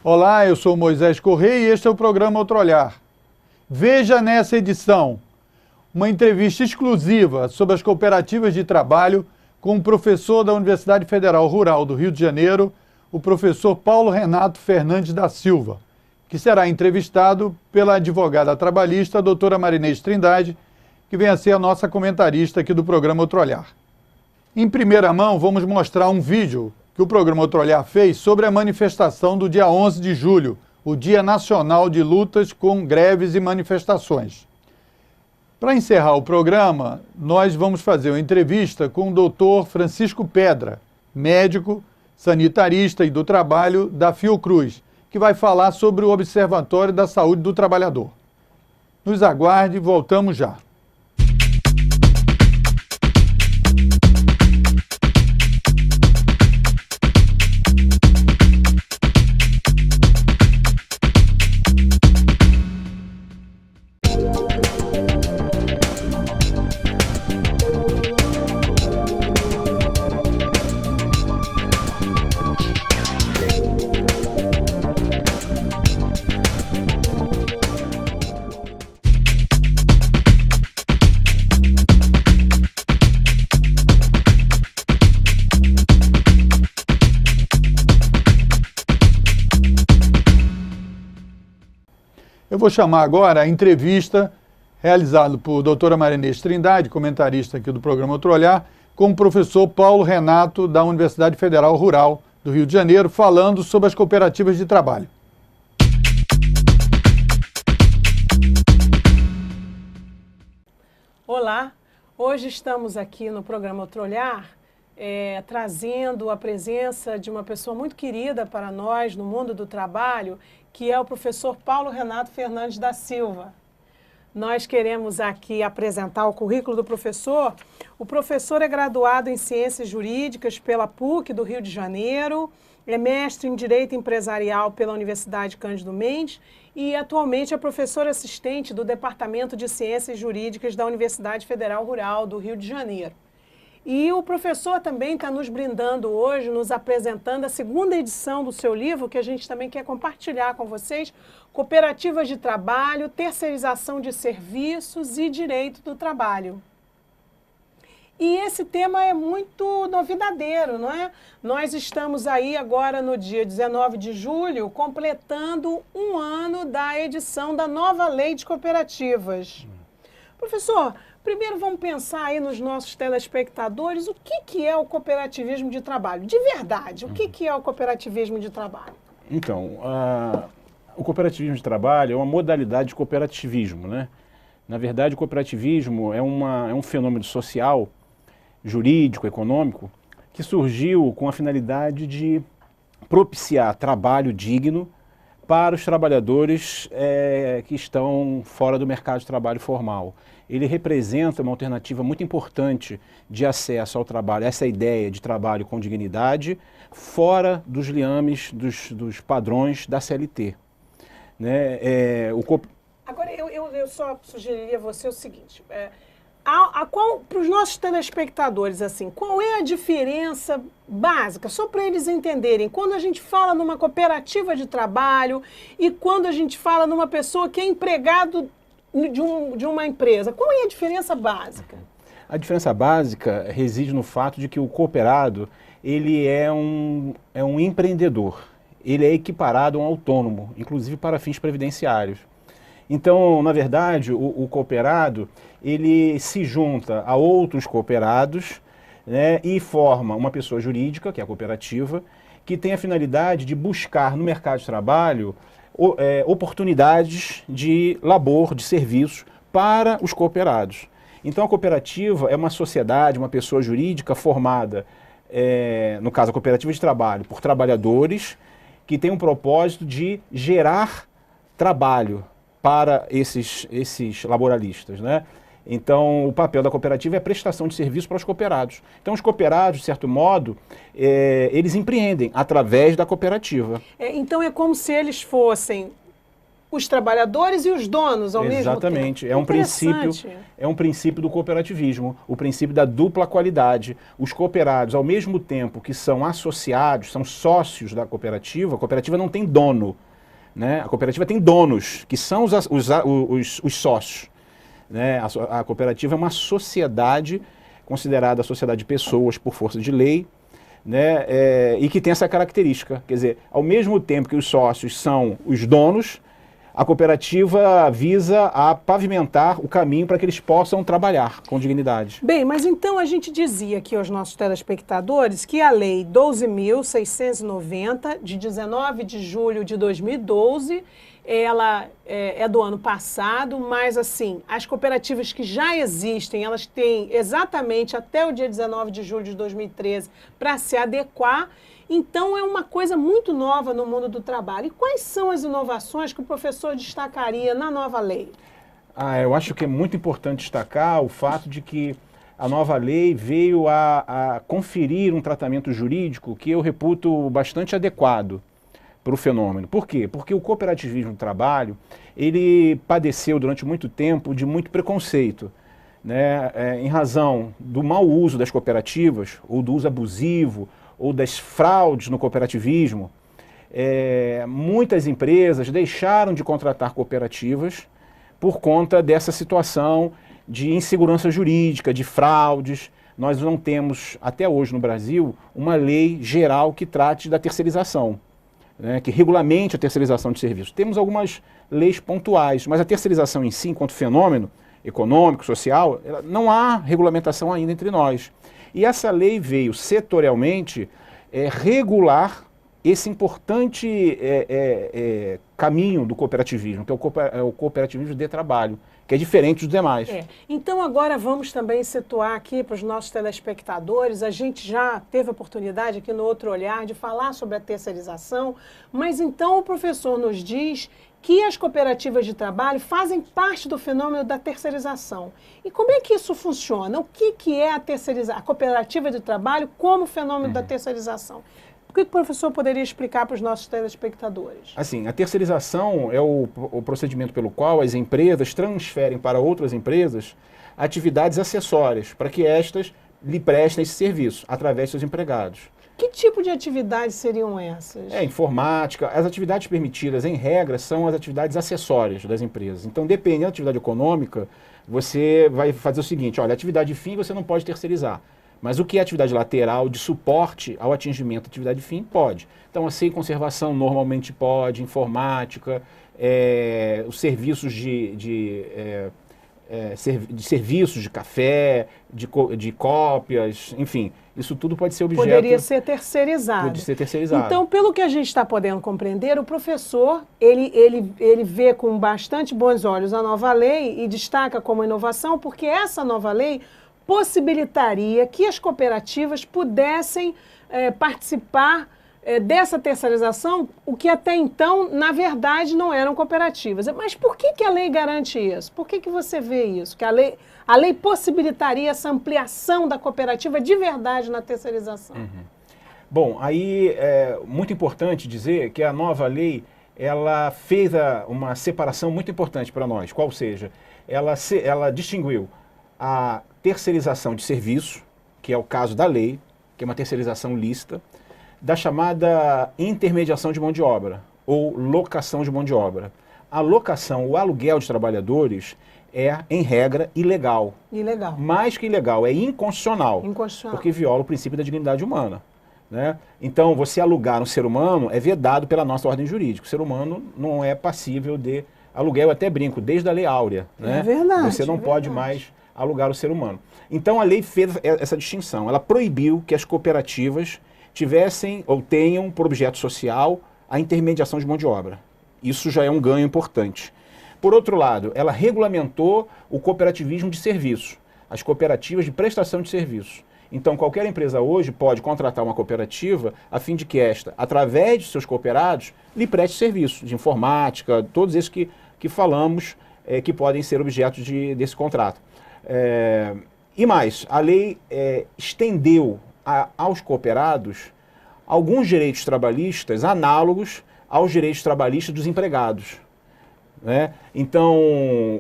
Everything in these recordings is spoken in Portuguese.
Olá, eu sou Moisés Correia e este é o programa Outro Olhar. Veja nessa edição uma entrevista exclusiva sobre as cooperativas de trabalho com o professor da Universidade Federal Rural do Rio de Janeiro, o professor Paulo Renato Fernandes da Silva, que será entrevistado pela advogada trabalhista, a doutora Marinês Trindade, que vem a ser a nossa comentarista aqui do programa Outro Olhar. Em primeira mão, vamos mostrar um vídeo que o programa Outro Olhar fez sobre a manifestação do dia 11 de julho, o Dia Nacional de Lutas com Greves e Manifestações. Para encerrar o programa, nós vamos fazer uma entrevista com o doutor Francisco Pedra, médico, sanitarista e do trabalho da Fiocruz, que vai falar sobre o Observatório da Saúde do Trabalhador. Nos aguarde, voltamos já. Eu vou chamar agora a entrevista realizada por doutora Marinês Trindade, comentarista aqui do programa Outro Olhar, com o professor Paulo Renato, da Universidade Federal Rural do Rio de Janeiro, falando sobre as cooperativas de trabalho. Olá, hoje estamos aqui no programa Outro Olhar, trazendo a presença de uma pessoa muito querida para nós no mundo do trabalho, que é o professor Paulo Renato Fernandes da Silva. Nós queremos aqui apresentar o currículo do professor. O professor é graduado em Ciências Jurídicas pela PUC do Rio de Janeiro, é mestre em Direito Empresarial pela Universidade Cândido Mendes e atualmente é professor assistente do Departamento de Ciências Jurídicas da Universidade Federal Rural do Rio de Janeiro. E o professor também está nos brindando hoje, nos apresentando a segunda edição do seu livro, que a gente também quer compartilhar com vocês, Cooperativas de Trabalho, Terceirização de Serviços e Direito do Trabalho. E esse tema é muito novidadeiro, não é? Nós estamos aí agora no dia 19 de julho, completando um ano da edição da nova Lei de Cooperativas. Professor, primeiro vamos pensar aí nos nossos telespectadores, o que é o cooperativismo de trabalho? De verdade, o que é o cooperativismo de trabalho? Então, o cooperativismo de trabalho é uma modalidade de cooperativismo, né? Na verdade, o cooperativismo é um fenômeno social, jurídico, econômico, que surgiu com a finalidade de propiciar trabalho digno para os trabalhadores que estão fora do mercado de trabalho formal. Ele representa uma alternativa muito importante de acesso ao trabalho, essa ideia de trabalho com dignidade, fora dos liames, dos padrões da CLT. Né? Agora, eu só sugeriria a você o seguinte, para os nossos telespectadores, assim, qual é a diferença básica, só para eles entenderem, quando a gente fala numa cooperativa de trabalho e quando a gente fala numa pessoa que é empregado de uma empresa, qual é a diferença básica? A diferença básica reside no fato de que o cooperado, ele é um empreendedor, ele é equiparado a um autônomo, inclusive para fins previdenciários. Então, na verdade, o cooperado, ele se junta a outros cooperados, né, e forma uma pessoa jurídica, que é a cooperativa, que tem a finalidade de buscar no mercado de trabalho oportunidades de labor, de serviços para os cooperados. Então, a cooperativa é uma sociedade, uma pessoa jurídica formada, no caso a cooperativa de trabalho, por trabalhadores que tem um propósito de gerar trabalho para esses laboralistas, né? Então, o papel da cooperativa é a prestação de serviço para os cooperados. Então, os cooperados, de certo modo, eles empreendem através da cooperativa. Então, é como se eles fossem os trabalhadores e os donos ao mesmo tempo. Exatamente. É um princípio do cooperativismo, o princípio da dupla qualidade. Os cooperados, ao mesmo tempo que são associados, são sócios da cooperativa, a cooperativa não tem dono, né? A cooperativa tem donos, que são os sócios. Né? A cooperativa é uma sociedade considerada a sociedade de pessoas por força de lei, né? E que tem essa característica. Quer dizer, ao mesmo tempo que os sócios são os donos, a cooperativa visa a pavimentar o caminho para que eles possam trabalhar com dignidade. Bem, mas então a gente dizia aqui aos nossos telespectadores que a Lei 12.690, de 19 de julho de 2012, ela é do ano passado, mas assim, as cooperativas que já existem, elas têm exatamente até o dia 19 de julho de 2013 para se adequar. Então, é uma coisa muito nova no mundo do trabalho. E quais são as inovações que o professor destacaria na nova lei? Eu acho que é muito importante destacar o fato de que a nova lei veio a conferir um tratamento jurídico que eu reputo bastante adequado para o fenômeno. Por quê? Porque o cooperativismo do trabalho, ele padeceu durante muito tempo de muito preconceito, né? Em razão do mau uso das cooperativas, ou do uso abusivo, ou das fraudes no cooperativismo. Muitas empresas deixaram de contratar cooperativas por conta dessa situação de insegurança jurídica, de fraudes. Nós não temos, até hoje no Brasil, uma lei geral que trate da terceirização, né, que regulamente a terceirização de serviços. Temos algumas leis pontuais, mas a terceirização em si, enquanto fenômeno econômico, social, não há regulamentação ainda entre nós. E essa lei veio setorialmente regular esse importante caminho do cooperativismo, que é o cooperativismo de trabalho, que é diferente dos demais. Então agora vamos também situar aqui para os nossos telespectadores, a gente já teve a oportunidade aqui no Outro Olhar de falar sobre a terceirização, mas então o professor nos diz que as cooperativas de trabalho fazem parte do fenômeno da terceirização. E como é que isso funciona? O que é a cooperativa de trabalho como fenômeno da terceirização? O que o professor poderia explicar para os nossos telespectadores? Assim, a terceirização é o procedimento pelo qual as empresas transferem para outras empresas atividades acessórias, para que estas lhe prestem esse serviço, através de seus empregados. Que tipo de atividades seriam essas? Informática. As atividades permitidas, em regra, são as atividades acessórias das empresas. Então, dependendo da atividade econômica, você vai fazer o seguinte, olha, atividade fim você não pode terceirizar. Mas o que é atividade lateral, de suporte ao atingimento da atividade fim, pode. Então, assim, conservação normalmente pode, informática, os serviços de serviços de café, de cópias, enfim, isso tudo pode ser objeto... Poderia ser terceirizado. Pode ser terceirizado. Então, pelo que a gente está podendo compreender, o professor, ele vê com bastante bons olhos a nova lei e destaca como inovação, porque essa nova lei possibilitaria que as cooperativas pudessem participar dessa terceirização, o que até então, na verdade, não eram cooperativas. Mas por que a lei garante isso? Por que você vê isso? Que a lei possibilitaria essa ampliação da cooperativa de verdade na terceirização? Bom, aí é muito importante dizer que a nova lei, ela fez uma separação muito importante para nós, qual seja, ela distinguiu a terceirização de serviço, que é o caso da lei, que é uma terceirização lícita, da chamada intermediação de mão de obra, ou locação de mão de obra. A locação, o aluguel de trabalhadores é, em regra, ilegal. Ilegal. Mais que ilegal, é inconstitucional. Inconstitucional. Porque viola o princípio da dignidade humana. Né? Então, você alugar um ser humano é vedado pela nossa ordem jurídica. O ser humano não é passível de aluguel, eu até brinco, desde a Lei Áurea. Né? É verdade. Você não pode mais alugar o ser humano. Então, a lei fez essa distinção. Ela proibiu que as cooperativas tivessem ou tenham por objeto social a intermediação de mão de obra. Isso já é um ganho importante. Por outro lado, ela regulamentou o cooperativismo de serviços, as cooperativas de prestação de serviços. Então, qualquer empresa hoje pode contratar uma cooperativa a fim de que esta, através de seus cooperados, lhe preste serviços de informática, todos esses que falamos que podem ser objetos desse contrato. E mais, a lei estendeu aos cooperados alguns direitos trabalhistas análogos aos direitos trabalhistas dos empregados. né? Então,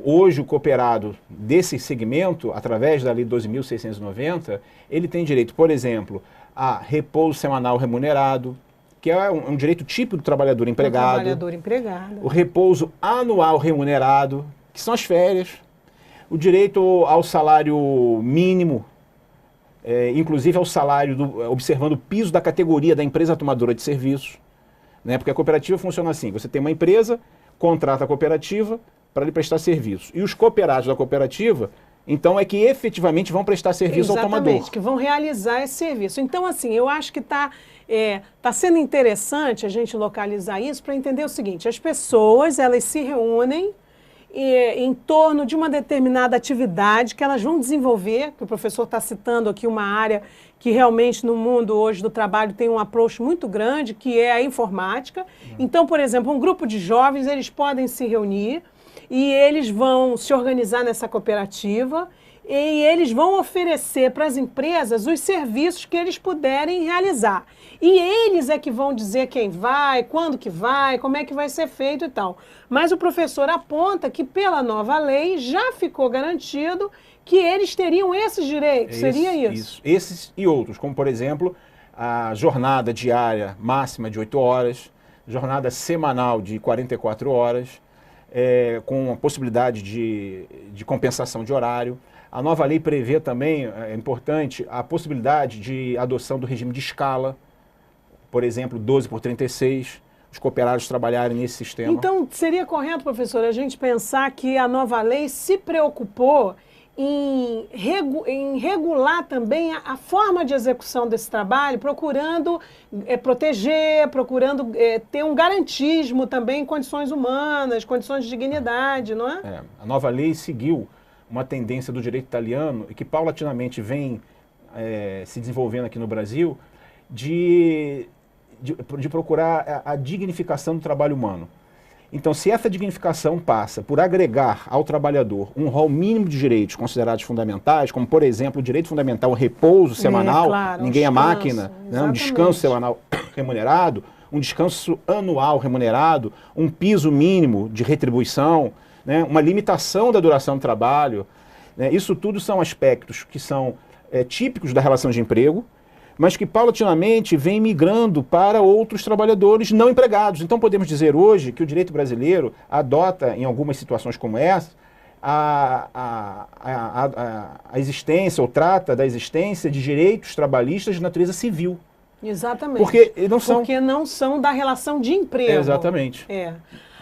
hoje o cooperado desse segmento, através da Lei 12.690, ele tem direito, por exemplo, a repouso semanal remunerado, que é um direito típico do trabalhador empregado. Trabalhador empregado. O repouso anual remunerado, que são as férias. O direito ao salário mínimo, inclusive ao salário, observando o piso da categoria da empresa tomadora de serviços. Né? Porque a cooperativa funciona assim, você tem uma empresa, contrata a cooperativa para lhe prestar serviço. E os cooperados da cooperativa, então, é que efetivamente vão prestar serviço ao tomador. Exatamente, que vão realizar esse serviço. Então, assim, eu acho que tá sendo interessante a gente localizar isso para entender o seguinte, as pessoas, elas se reúnem em torno de uma determinada atividade que elas vão desenvolver, que o professor está citando aqui uma área que realmente no mundo hoje do trabalho tem um approach muito grande, que é a informática. Então, por exemplo, um grupo de jovens, eles podem se reunir e eles vão se organizar nessa cooperativa e eles vão oferecer para as empresas os serviços que eles puderem realizar. E eles é que vão dizer quem vai, quando que vai, como é que vai ser feito e tal. Mas o professor aponta que pela nova lei já ficou garantido que eles teriam esses direitos. Seria isso? Esses e outros, como por exemplo, a jornada diária máxima de 8 horas, jornada semanal de 44 horas, com a possibilidade de compensação de horário. A nova lei prevê também, é importante, a possibilidade de adoção do regime de escala, por exemplo, 12/36, os cooperados trabalharem nesse sistema. Então, seria correto, professor, a gente pensar que a nova lei se preocupou em regular também a forma de execução desse trabalho, procurando proteger, procurando ter um garantismo também em condições humanas, condições de dignidade, não é? A nova lei seguiu uma tendência do direito italiano e que paulatinamente vem se desenvolvendo aqui no Brasil, de procurar a dignificação do trabalho humano. Então, se essa dignificação passa por agregar ao trabalhador um rol mínimo de direitos considerados fundamentais, como, por exemplo, o direito fundamental ao repouso semanal, claro, ninguém é máquina, né, um exatamente. descanso semanal remunerado, um descanso anual remunerado, um piso mínimo de retribuição, né, uma limitação da duração do trabalho, né, isso tudo são aspectos que são típicos da relação de emprego, mas que paulatinamente vem migrando para outros trabalhadores não empregados. Então podemos dizer hoje que o direito brasileiro adota, em algumas situações como essa, a existência, ou trata da existência de direitos trabalhistas de natureza civil. Exatamente. Porque não são da relação de emprego. Exatamente.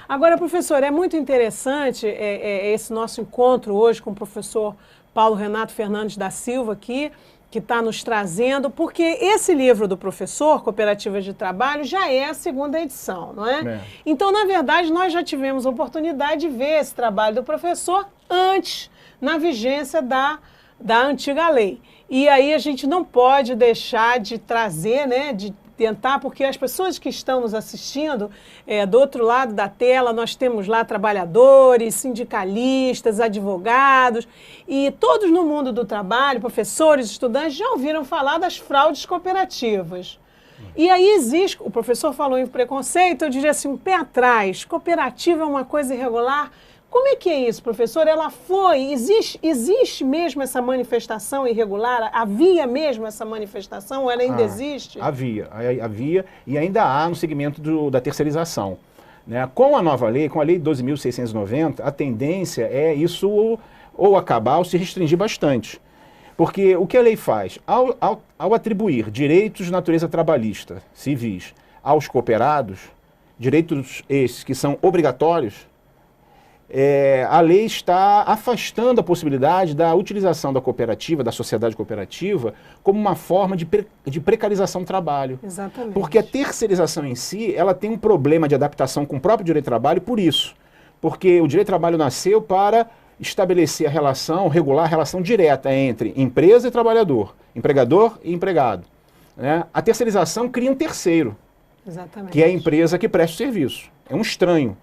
Agora, professor, é muito interessante esse nosso encontro hoje com o professor Paulo Renato Fernandes da Silva aqui, que está nos trazendo, porque esse livro do professor, Cooperativas de Trabalho, já é a segunda edição, não é? Então, na verdade, nós já tivemos a oportunidade de ver esse trabalho do professor antes, na vigência da antiga lei. E aí a gente não pode deixar de trazer, né, de tentar, porque as pessoas que estão nos assistindo, do outro lado da tela, nós temos lá trabalhadores, sindicalistas, advogados, e todos no mundo do trabalho, professores, estudantes, já ouviram falar das fraudes cooperativas. E aí existe, o professor falou em preconceito, eu diria assim, um pé atrás, cooperativa é uma coisa irregular. Como é que é isso, professor? Existe mesmo essa manifestação irregular? Havia mesmo essa manifestação ou ela ainda existe? Havia e ainda há no segmento da terceirização. Né? Com a nova lei, com a lei 12.690, a tendência é isso ou acabar ou se restringir bastante. Porque o que a lei faz? Ao atribuir direitos de natureza trabalhista, civis, aos cooperados, direitos esses que são obrigatórios, a lei está afastando a possibilidade da utilização da cooperativa, da sociedade cooperativa, como uma forma de precarização do trabalho. Exatamente. Porque a terceirização em si, ela tem um problema de adaptação com o próprio direito do trabalho por isso. Porque o direito do trabalho nasceu para estabelecer regular a relação direta entre empresa e trabalhador, empregador e empregado. Né? A terceirização cria um terceiro, exatamente, que é a empresa que presta o serviço. É um estranho.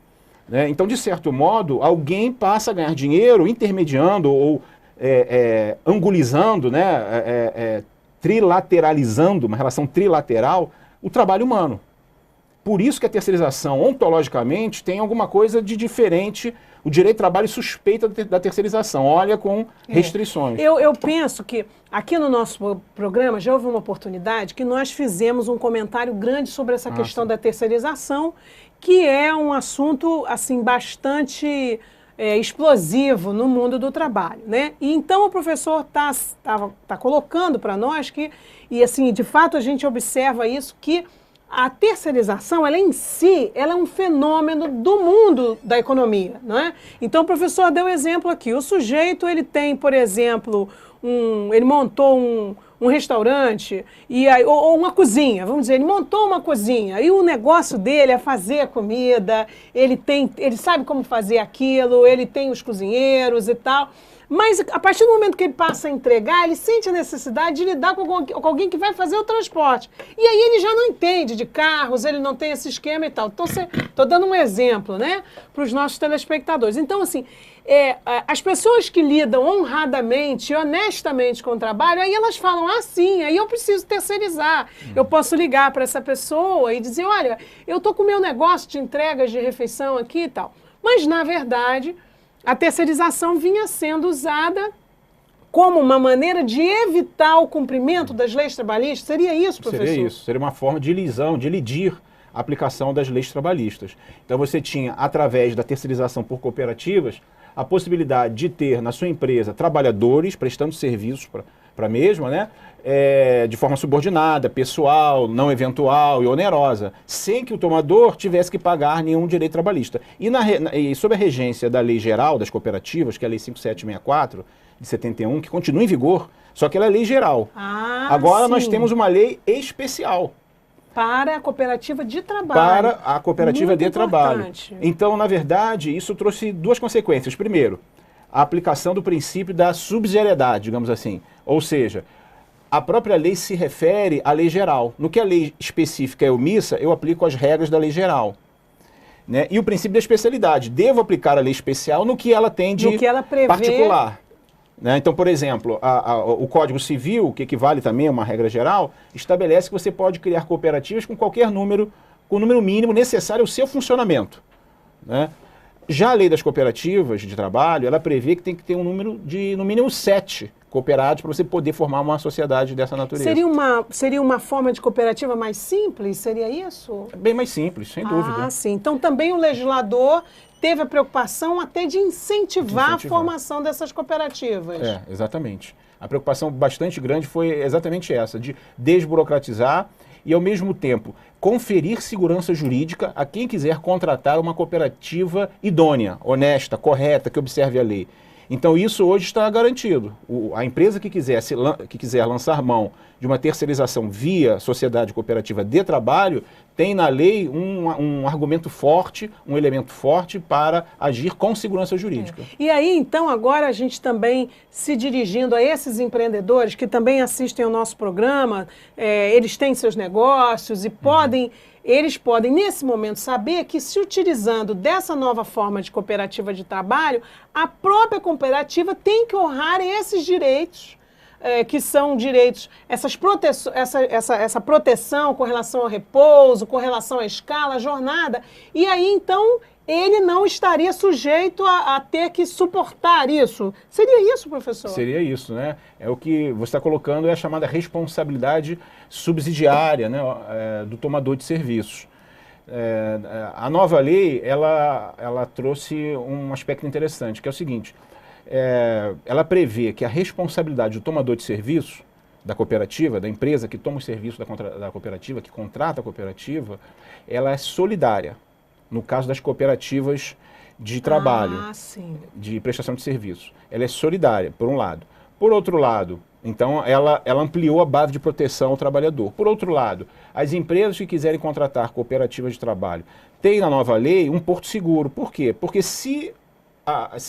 Então, de certo modo, alguém passa a ganhar dinheiro intermediando ou angulizando, trilateralizando, uma relação trilateral, o trabalho humano. Por isso que a terceirização, ontologicamente, tem alguma coisa de diferente. O direito do trabalho suspeita da terceirização, olha com restrições. Eu penso que aqui no nosso programa já houve uma oportunidade que nós fizemos um comentário grande sobre essa questão da terceirização, que é um assunto assim bastante explosivo no mundo do trabalho, né? E então o professor tá colocando para nós que, e assim, de fato a gente observa isso, que a terceirização, ela em si, ela é um fenômeno do mundo da economia, não é? Então o professor deu exemplo aqui, o sujeito, ele tem, por exemplo, ele montou um restaurante, ou uma cozinha, vamos dizer, ele montou uma cozinha, e o negócio dele é fazer a comida, ele sabe como fazer aquilo, ele tem os cozinheiros e tal. Mas a partir do momento que ele passa a entregar, ele sente a necessidade de lidar com alguém que vai fazer o transporte. E aí ele já não entende de carros, ele não tem esse esquema e tal. Então, estou dando um exemplo, né, para os nossos telespectadores. Então, assim, as pessoas que lidam honradamente, honestamente com o trabalho, aí elas falam, sim, aí eu preciso terceirizar. Eu posso ligar para essa pessoa e dizer, olha, eu estou com o meu negócio de entregas de refeição aqui e tal. Mas, na verdade, a terceirização vinha sendo usada como uma maneira de evitar o cumprimento das leis trabalhistas? Seria isso, professor? Seria isso. Seria uma forma de lisão, de lidir a aplicação das leis trabalhistas. Então você tinha, através da terceirização por cooperativas, a possibilidade de ter na sua empresa trabalhadores prestando serviços para a mesma, né? De forma subordinada, pessoal, não eventual e onerosa, sem que o tomador tivesse que pagar nenhum direito trabalhista. E sob a regência da Lei Geral das Cooperativas, que é a Lei 5764 de 71, que continua em vigor, só que ela é lei geral. Agora nós temos uma lei especial. Para a cooperativa de trabalho. Para a cooperativa de trabalho. Importante. Então, na verdade, isso trouxe duas consequências. Primeiro, a aplicação do princípio da subsidiariedade, digamos assim. Ou seja, a própria lei se refere à lei geral. No que a lei específica é omissa, eu aplico as regras da lei geral. Né? E o princípio da especialidade. Devo aplicar a lei especial no que ela tem de particular. Né? Então, por exemplo, o Código Civil, que equivale também a uma regra geral, estabelece que você pode criar cooperativas com qualquer número, com o número mínimo necessário ao seu funcionamento. Né? Já a lei das cooperativas de trabalho, ela prevê que tem que ter um número de, no mínimo, 7 cooperados para você poder formar uma sociedade dessa natureza. Seria uma forma de cooperativa mais simples? Seria isso? Bem mais simples, sem dúvida. Sim. Então também o legislador teve a preocupação até de incentivar a formação dessas cooperativas. Exatamente. A preocupação bastante grande foi exatamente essa, de desburocratizar e, ao mesmo tempo, conferir segurança jurídica a quem quiser contratar uma cooperativa idônea, honesta, correta, que observe a lei. Então isso hoje está garantido. A empresa que quiser lançar mão de uma terceirização via sociedade cooperativa de trabalho, tem na lei um argumento forte, um elemento forte para agir com segurança jurídica. E aí, então, agora a gente também se dirigindo a esses empreendedores que também assistem ao nosso programa, eles têm seus negócios e eles podem, nesse momento, saber que se utilizando dessa nova forma de cooperativa de trabalho, a própria cooperativa tem que honrar esses direitos, que são direitos, essa proteção com relação ao repouso, com relação à escala, à jornada, e aí, então, ele não estaria sujeito a ter que suportar isso. Seria isso, professor? Seria isso, né? O que você está colocando é a chamada responsabilidade subsidiária, né, do tomador de serviços. A nova lei, ela trouxe um aspecto interessante, que é o seguinte, ela prevê que a responsabilidade do tomador de serviços, da cooperativa, da empresa que toma o serviço da cooperativa, que contrata a cooperativa, ela é solidária. No caso das cooperativas de trabalho, de prestação de serviços. Ela é solidária, por um lado. Por outro lado, então, ela ampliou a base de proteção ao trabalhador. Por outro lado, as empresas que quiserem contratar cooperativas de trabalho têm na nova lei um porto seguro. Por quê? Porque se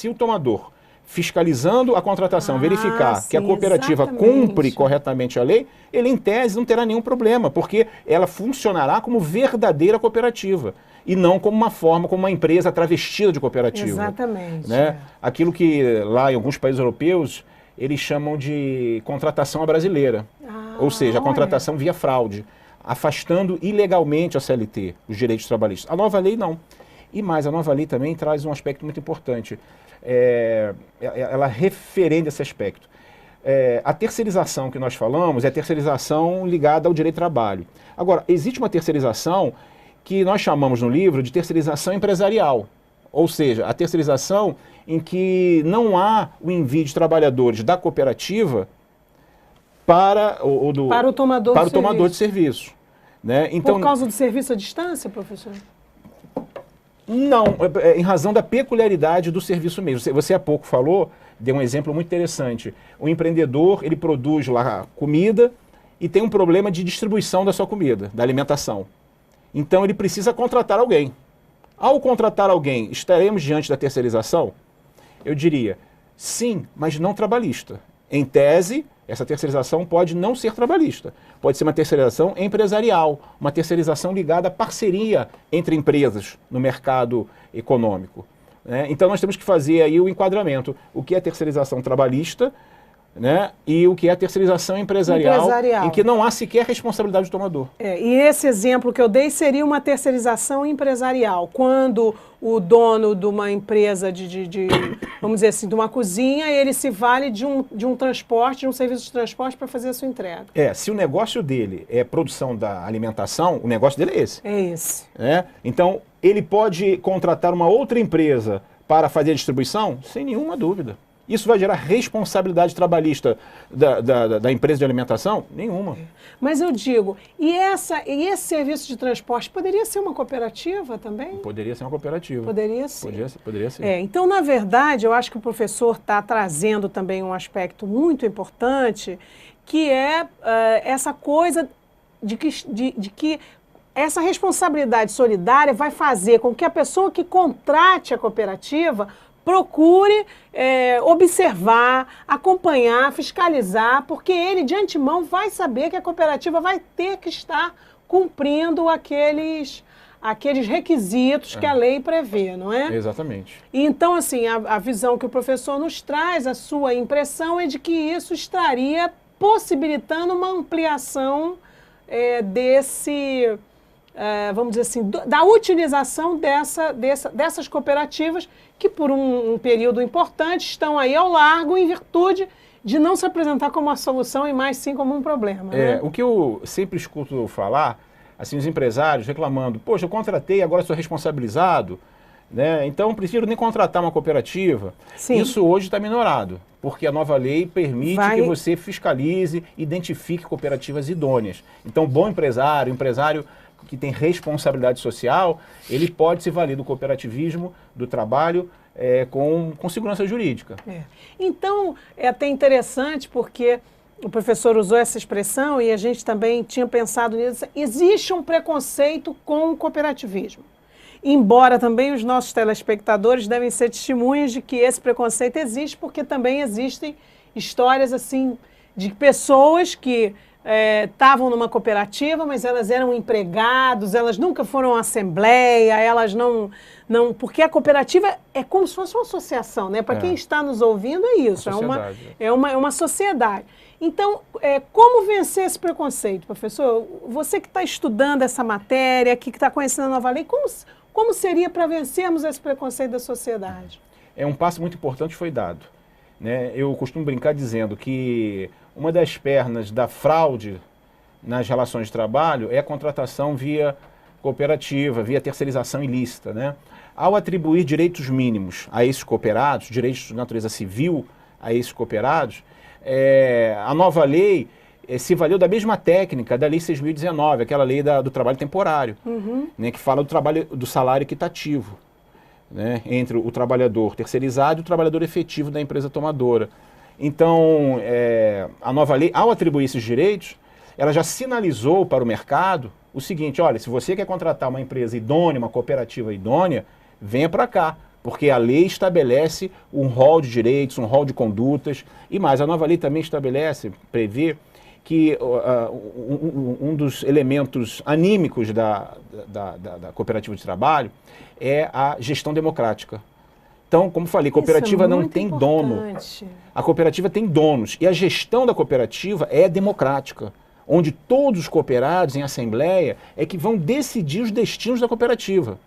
o tomador, fiscalizando a contratação, verificar que a cooperativa cumpre corretamente a lei, ele, em tese, não terá nenhum problema, porque ela funcionará como verdadeira cooperativa e não como uma empresa travestida de cooperativa. Exatamente. Né? Aquilo que lá em alguns países europeus eles chamam de contratação à brasileira, ou seja, a contratação via fraude. afastando ilegalmente a CLT, os direitos trabalhistas. A nova lei não. E mais, a nova lei também traz um aspecto muito importante. Ela referenda esse aspecto. A terceirização que nós falamos é a terceirização ligada ao direito do trabalho. Agora, existe uma terceirização que nós chamamos no livro de terceirização empresarial. Ou seja, a terceirização em que não há o envio de trabalhadores da cooperativa para o tomador de serviço. Né? Então, por causa do serviço à distância, professor? Não, em razão da peculiaridade do serviço mesmo. Você há pouco falou, deu um exemplo muito interessante. O empreendedor, ele produz lá comida e tem um problema de distribuição da sua comida, da alimentação. Então ele precisa contratar alguém. Ao contratar alguém, estaremos diante da terceirização? Eu diria, sim, mas não trabalhista. Em tese, essa terceirização pode não ser trabalhista. Pode ser uma terceirização empresarial, uma terceirização ligada à parceria entre empresas no mercado econômico. Né? Então nós temos que fazer aí o enquadramento. O que é terceirização trabalhista, né? E o que é a terceirização empresarial, em que não há sequer responsabilidade do tomador. E esse exemplo que eu dei seria uma terceirização empresarial, quando o dono de uma empresa vamos dizer assim, de uma cozinha, ele se vale de um transporte, de um serviço de transporte para fazer a sua entrega. Se o negócio dele é produção da alimentação, o negócio dele é esse. É esse. Então, ele pode contratar uma outra empresa para fazer a distribuição? Sem nenhuma dúvida. Isso vai gerar responsabilidade trabalhista da empresa de alimentação? Nenhuma. Mas eu digo, e esse serviço de transporte poderia ser uma cooperativa também? Poderia ser uma cooperativa. Poderia ser. Poderia ser. Então, na verdade, eu acho que o professor está trazendo também um aspecto muito importante, que é essa coisa de que essa responsabilidade solidária vai fazer com que a pessoa que contrate a cooperativa procure observar, acompanhar, fiscalizar, porque ele de antemão vai saber que a cooperativa vai ter que estar cumprindo aqueles requisitos que a lei prevê, não é? Exatamente. E então, assim, a visão que o professor nos traz, a sua impressão é de que isso estaria possibilitando uma ampliação vamos dizer assim, da utilização dessas cooperativas que por um período importante estão aí ao largo em virtude de não se apresentar como uma solução e mais sim como um problema. Né? O que eu sempre escuto falar, assim, os empresários reclamando, poxa, eu contratei, agora sou responsabilizado, né? Então prefiro nem contratar uma cooperativa. Sim. Isso hoje está minorado, porque a nova lei permite que você fiscalize, identifique cooperativas idôneas. Então, bom empresário que tem responsabilidade social, ele pode se valer do cooperativismo, do trabalho, com segurança jurídica. Então, é até interessante porque o professor usou essa expressão e a gente também tinha pensado nisso. Existe um preconceito com o cooperativismo. Embora também os nossos telespectadores devem ser testemunhas de que esse preconceito existe, porque também existem histórias assim de pessoas que estavam numa cooperativa, mas elas eram empregados, elas nunca foram à assembleia, elas não porque a cooperativa é como se fosse uma associação, né? Para quem está nos ouvindo é isso, é uma sociedade. Então, como vencer esse preconceito, professor? Você que está estudando essa matéria, que está conhecendo a nova lei, como seria para vencermos esse preconceito da sociedade? Um passo muito importante foi dado. Né? Eu costumo brincar dizendo que uma das pernas da fraude nas relações de trabalho é a contratação via cooperativa, via terceirização ilícita. Né? Ao atribuir direitos mínimos a esses cooperados, direitos de natureza civil a esses cooperados, a nova lei se valeu da mesma técnica da Lei 6.019, aquela lei do trabalho temporário, né, que fala do salário equitativo, né, entre o trabalhador terceirizado e o trabalhador efetivo da empresa tomadora. Então, a nova lei, ao atribuir esses direitos, ela já sinalizou para o mercado o seguinte: olha, se você quer contratar uma empresa idônea, uma cooperativa idônea, venha para cá, porque a lei estabelece um rol de direitos, um rol de condutas, e mais, a nova lei também prevê que um dos elementos anímicos da cooperativa de trabalho é a gestão democrática. Então, como falei, cooperativa não tem dono. A cooperativa tem donos e a gestão da cooperativa é democrática, onde todos os cooperados em assembleia é que vão decidir os destinos da cooperativa.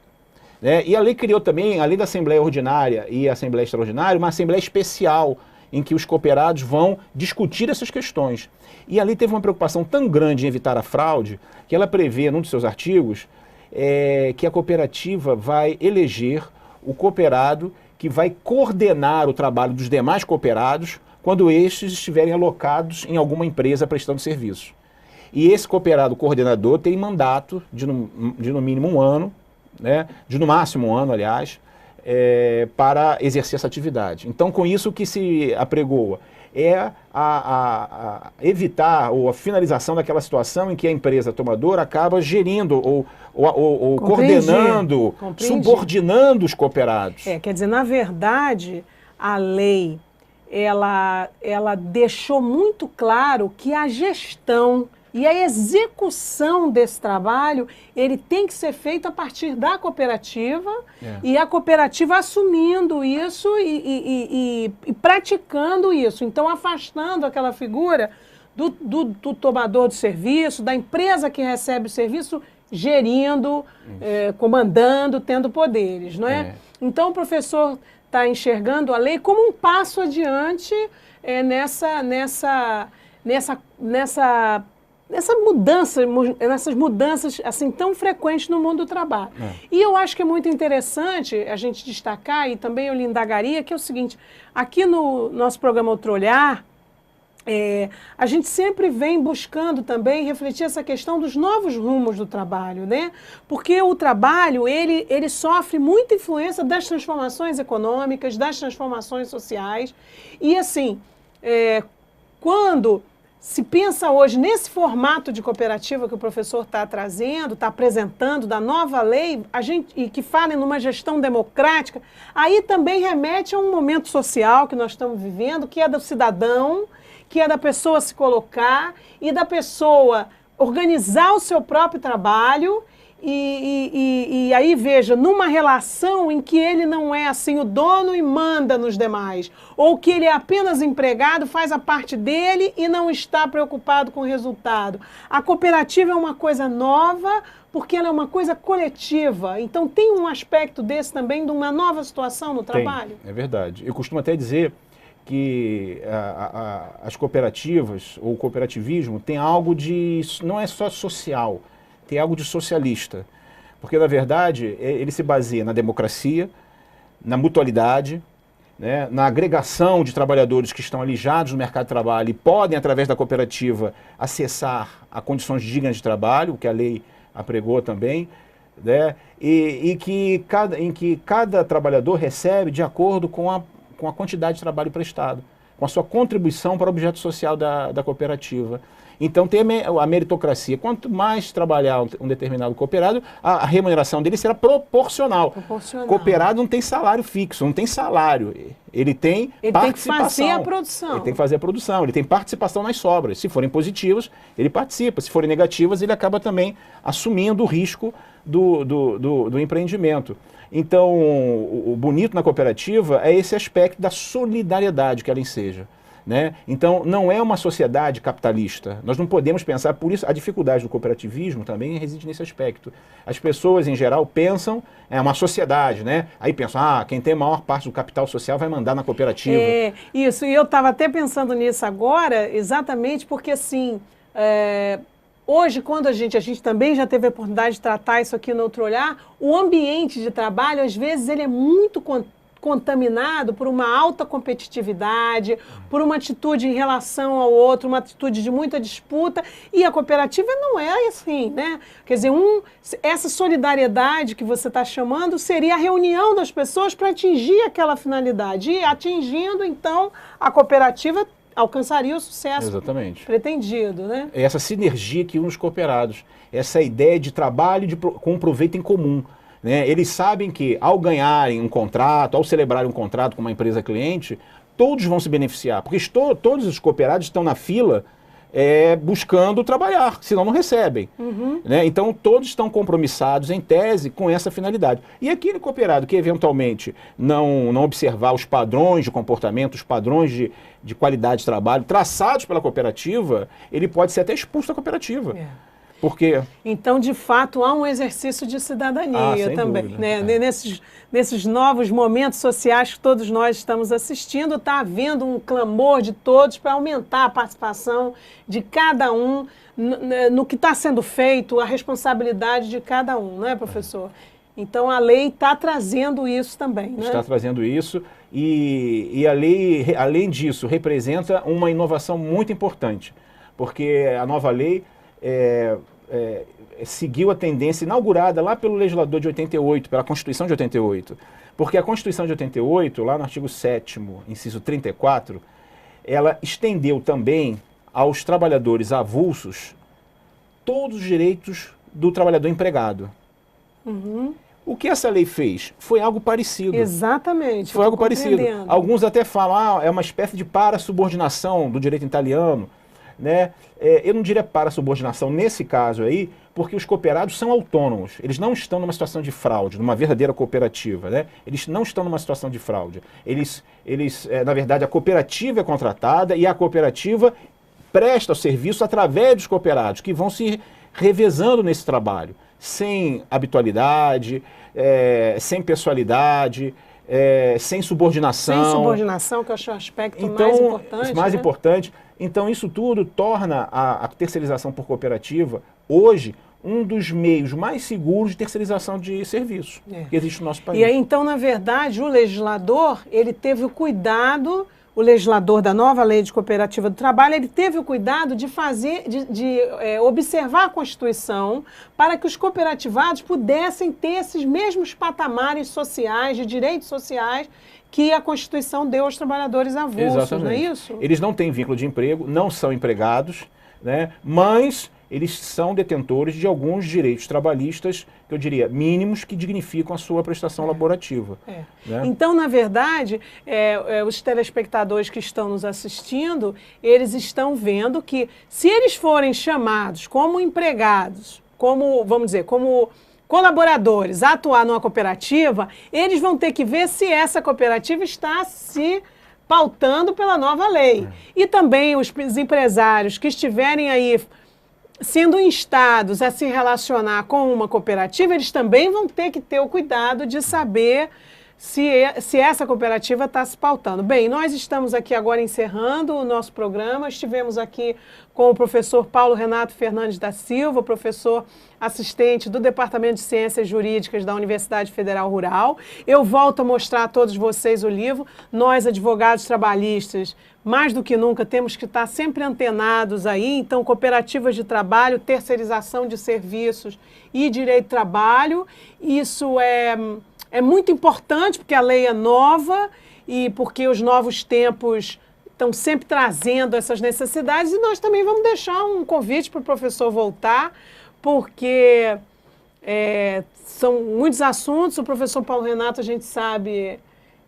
E a lei criou também, além da Assembleia Ordinária e a Assembleia Extraordinária, uma Assembleia Especial, em que os cooperados vão discutir essas questões. E a lei teve uma preocupação tão grande em evitar a fraude, que ela prevê, num dos seus artigos, que a cooperativa vai eleger o cooperado que vai coordenar o trabalho dos demais cooperados quando estes estiverem alocados em alguma empresa prestando serviço. E esse cooperado coordenador tem mandato de no mínimo um ano, de no máximo um ano, aliás, para exercer essa atividade. Então, com isso, o que se apregoa é a evitar ou a finalização daquela situação em que a empresa tomadora acaba gerindo ou coordenando, subordinando os cooperados. Quer dizer, na verdade, a lei ela deixou muito claro que a gestão e a execução desse trabalho, ele tem que ser feito a partir da cooperativa e a cooperativa assumindo isso e praticando isso. Então, afastando aquela figura do tomador de serviço, da empresa que recebe o serviço, gerindo, comandando, tendo poderes, não é? Então, o professor está enxergando a lei como um passo adiante nessas mudanças assim tão frequentes no mundo do trabalho. E eu acho que é muito interessante a gente destacar, e também eu lhe indagaria, que é o seguinte: aqui no nosso programa Outro Olhar, a gente sempre vem buscando também refletir essa questão dos novos rumos do trabalho, né? Porque o trabalho, ele sofre muita influência das transformações econômicas, das transformações sociais, e assim, quando se pensa hoje nesse formato de cooperativa que o professor está trazendo, está apresentando, da nova lei, e que fala numa gestão democrática, aí também remete a um momento social que nós estamos vivendo, que é do cidadão, que é da pessoa se colocar e da pessoa organizar o seu próprio trabalho e aí, veja, numa relação em que ele não é assim o dono e manda nos demais, ou que ele é apenas empregado, faz a parte dele e não está preocupado com o resultado. A cooperativa é uma coisa nova porque ela é uma coisa coletiva. Então tem um aspecto desse também de uma nova situação no trabalho? É verdade. Eu costumo até dizer que as cooperativas ou o cooperativismo tem algo de, não é só social, tem algo de socialista, porque na verdade ele se baseia na democracia, na mutualidade, na agregação de trabalhadores que estão alijados no mercado de trabalho e podem, através da cooperativa, acessar a condições dignas de trabalho, o que a lei apregou também, em que cada trabalhador recebe de acordo com a quantidade de trabalho prestado, com a sua contribuição para o objeto social da cooperativa. Então tem a meritocracia. Quanto mais trabalhar um determinado cooperado, a remuneração dele será proporcional. Cooperado não tem salário fixo, não tem salário. Ele tem participação. Tem que fazer a produção. Ele tem que fazer a produção, ele tem participação nas sobras. Se forem positivas, ele participa. Se forem negativas, ele acaba também assumindo o risco do empreendimento. Então, o bonito na cooperativa é esse aspecto da solidariedade que ela enseja. Então, não é uma sociedade capitalista. Nós não podemos pensar, por isso a dificuldade do cooperativismo também reside nesse aspecto. As pessoas, em geral, pensam, é uma sociedade, Aí pensam, quem tem a maior parte do capital social vai mandar na cooperativa. Isso, e eu estava até pensando nisso agora, exatamente porque, assim, hoje, quando a gente também já teve a oportunidade de tratar isso aqui no Outro Olhar, o ambiente de trabalho, às vezes, ele é muito contaminado por uma alta competitividade, por uma atitude em relação ao outro, uma atitude de muita disputa, e a cooperativa não é assim, Quer dizer, essa solidariedade que você está chamando seria a reunião das pessoas para atingir aquela finalidade, e atingindo, então, a cooperativa alcançaria o sucesso pretendido, Essa sinergia que une os cooperados, essa ideia de trabalho com proveito em comum. Eles sabem que, ao ganharem um contrato, ao celebrarem um contrato com uma empresa cliente, todos vão se beneficiar, porque todos os cooperados estão na fila buscando trabalhar, senão não recebem. Né? Então, todos estão compromissados, em tese, com essa finalidade. E aquele cooperado que, eventualmente, não observar os padrões de comportamento, os padrões de qualidade de trabalho traçados pela cooperativa, ele pode ser até expulso da cooperativa. Porque... Então, de fato, há um exercício de cidadania também. Dúvida, né? Nesses novos momentos sociais que todos nós estamos assistindo, está havendo um clamor de todos para aumentar a participação de cada um no que está sendo feito, a responsabilidade de cada um, não é, professor? Então, a lei está trazendo isso também. Né? Está trazendo isso e a lei, além disso, representa uma inovação muito importante, porque a nova lei seguiu a tendência inaugurada lá pelo legislador de 88, pela Constituição de 88. Porque a Constituição de 88, lá no artigo 7º, inciso 34, ela estendeu também aos trabalhadores avulsos todos os direitos do trabalhador empregado. O que essa lei fez? Foi algo parecido. Exatamente. Foi algo parecido. Alguns até falam, é uma espécie de parasubordinação do direito italiano. Né? Eu não diria parasubordinação nesse caso aí, porque os cooperados são autônomos. Eles não estão numa situação de fraude, numa verdadeira cooperativa. Né? Eles não estão numa situação de fraude. Na verdade, a cooperativa é contratada e a cooperativa presta o serviço através dos cooperados, que vão se revezando nesse trabalho, sem habitualidade, sem pessoalidade, sem subordinação. Sem subordinação, que eu acho o aspecto mais importante. Mais importante. Então, isso tudo torna a terceirização por cooperativa, hoje, um dos meios mais seguros de terceirização de serviços que existe no nosso país. E aí, então, na verdade, o legislador, ele teve o cuidado, o legislador da nova lei de cooperativa do trabalho, ele teve o cuidado de observar a Constituição para que os cooperativados pudessem ter esses mesmos patamares sociais, de direitos sociais, que a Constituição deu aos trabalhadores avulsos. Exatamente. Não é isso? Eles não têm vínculo de emprego, não são empregados, né? Mas eles são detentores de alguns direitos trabalhistas, que eu diria, mínimos, que dignificam a sua prestação laborativa. Né? Então, na verdade, os telespectadores que estão nos assistindo, eles estão vendo que, se eles forem chamados como empregados, como colaboradores a atuar numa cooperativa, eles vão ter que ver se essa cooperativa está se pautando pela nova lei. E também os empresários que estiverem aí sendo instados a se relacionar com uma cooperativa, eles também vão ter que ter o cuidado de saber se essa cooperativa está se pautando. Bem, nós estamos aqui agora encerrando o nosso programa. Estivemos aqui com o professor Paulo Renato Fernandes da Silva, professor assistente do Departamento de Ciências Jurídicas da Universidade Federal Rural. Eu volto a mostrar a todos vocês o livro. Nós, advogados trabalhistas, mais do que nunca, temos que estar sempre antenados aí. Então, cooperativas de trabalho, terceirização de serviços e direito do trabalho, isso é muito importante, porque a lei é nova e porque os novos tempos estão sempre trazendo essas necessidades, e nós também vamos deixar um convite para o professor voltar, porque são muitos assuntos. O professor Paulo Renato, a gente sabe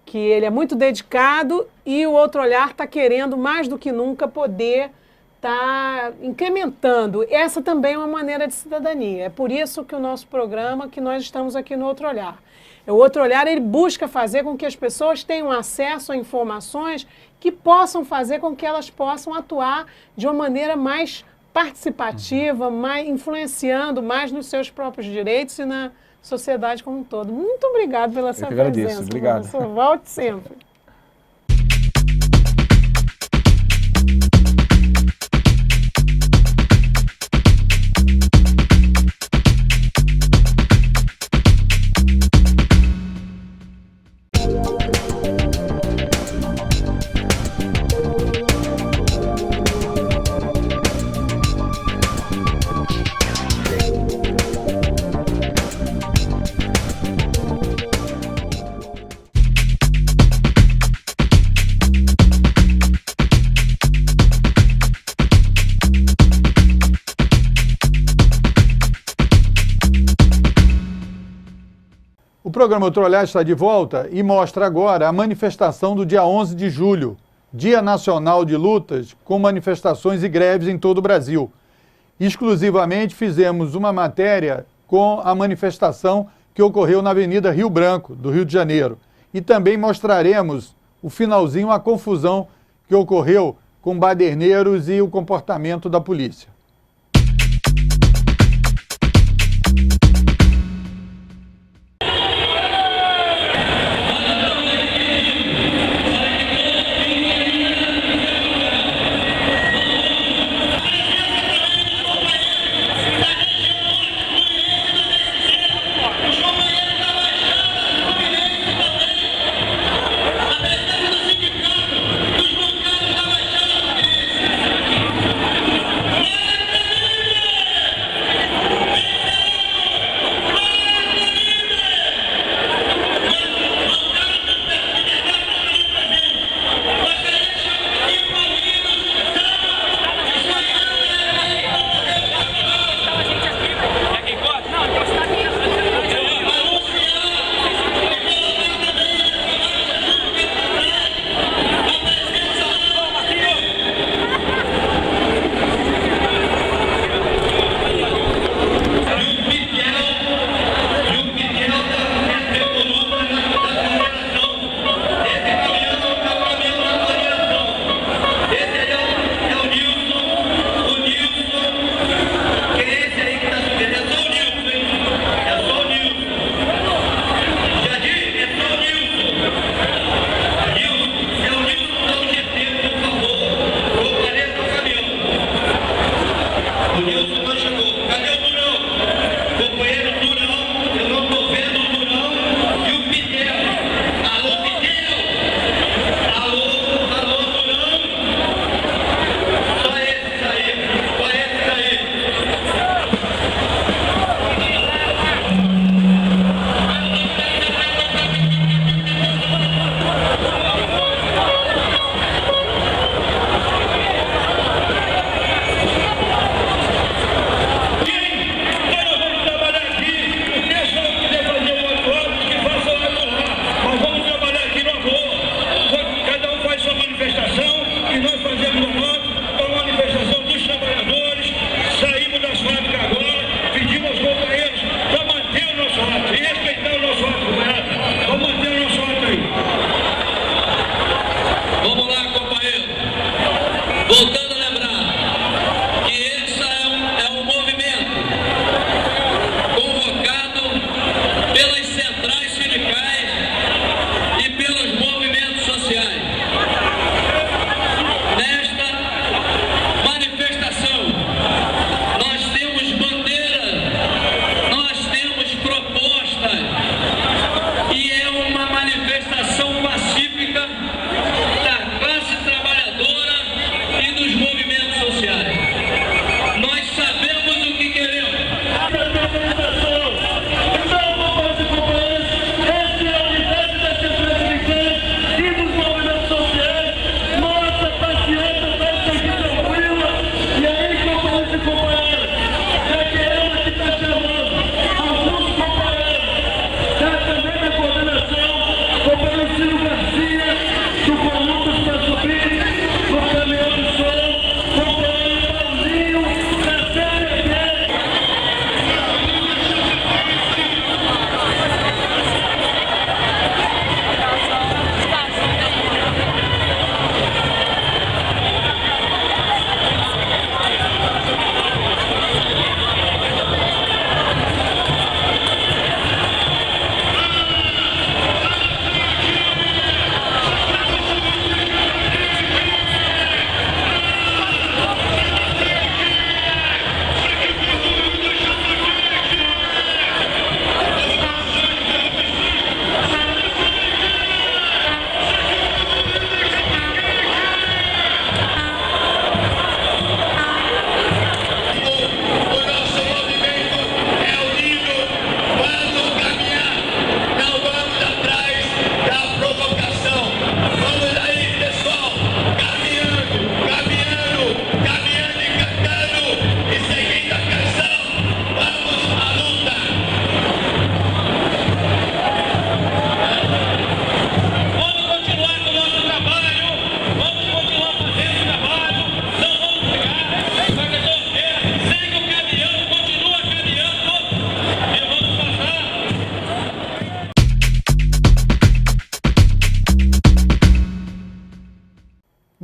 que ele é muito dedicado, e o Outro Olhar está querendo, mais do que nunca, poder estar incrementando. Essa também é uma maneira de cidadania. É por isso que o nosso programa, que nós estamos aqui no Outro Olhar. O Outro Olhar, ele busca fazer com que as pessoas tenham acesso a informações que possam fazer com que elas possam atuar de uma maneira mais participativa, influenciando mais nos seus próprios direitos e na sociedade como um todo. Muito obrigado pela sua presença. Obrigado. Professor. Volte sempre. O programa Outro Olhar está de volta e mostra agora a manifestação do dia 11 de julho Dia Nacional de Lutas, com manifestações e greves em todo o Brasil. Exclusivamente fizemos uma matéria com a manifestação que ocorreu na Avenida Rio Branco, do Rio de Janeiro. E também mostraremos o finalzinho, a confusão que ocorreu com baderneiros e o comportamento da polícia.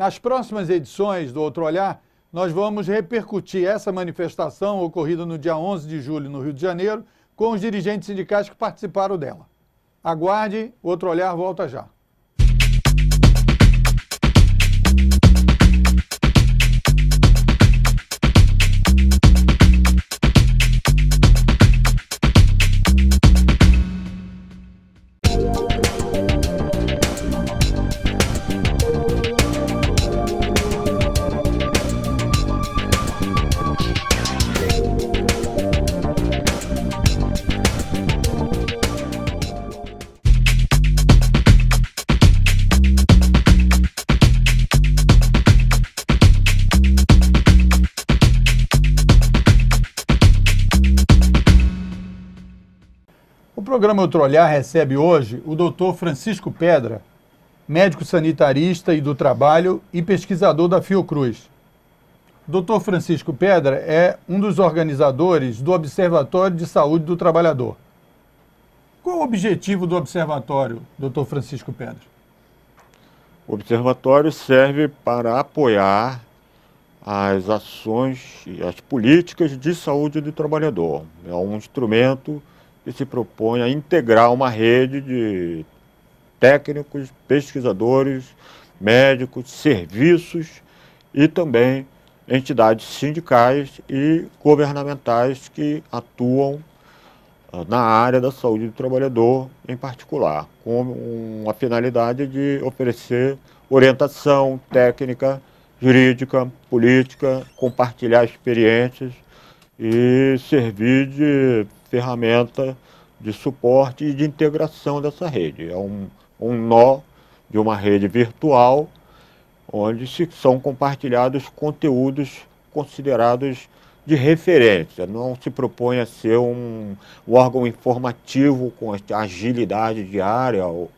Nas próximas edições do Outro Olhar, nós vamos repercutir essa manifestação ocorrida no dia 11 de julho no Rio de Janeiro com os dirigentes sindicais que participaram dela. Aguarde, o Outro Olhar volta já. O programa Outro Olhar recebe hoje o Dr. Francisco Pedra, médico sanitarista e do trabalho e pesquisador da Fiocruz. O Dr. Francisco Pedra é um dos organizadores do Observatório de Saúde do Trabalhador. Qual o objetivo do observatório, Dr. Francisco Pedra? O observatório serve para apoiar as ações e as políticas de saúde do trabalhador. É um instrumento que se propõe a integrar uma rede de técnicos, pesquisadores, médicos, serviços e também entidades sindicais e governamentais que atuam na área da saúde do trabalhador em particular, com a finalidade de oferecer orientação técnica, jurídica, política, compartilhar experiências e servir de ferramenta de suporte e de integração dessa rede. É um nó de uma rede virtual onde são compartilhados conteúdos considerados de referência. Não se propõe a ser um órgão informativo com agilidade diária ou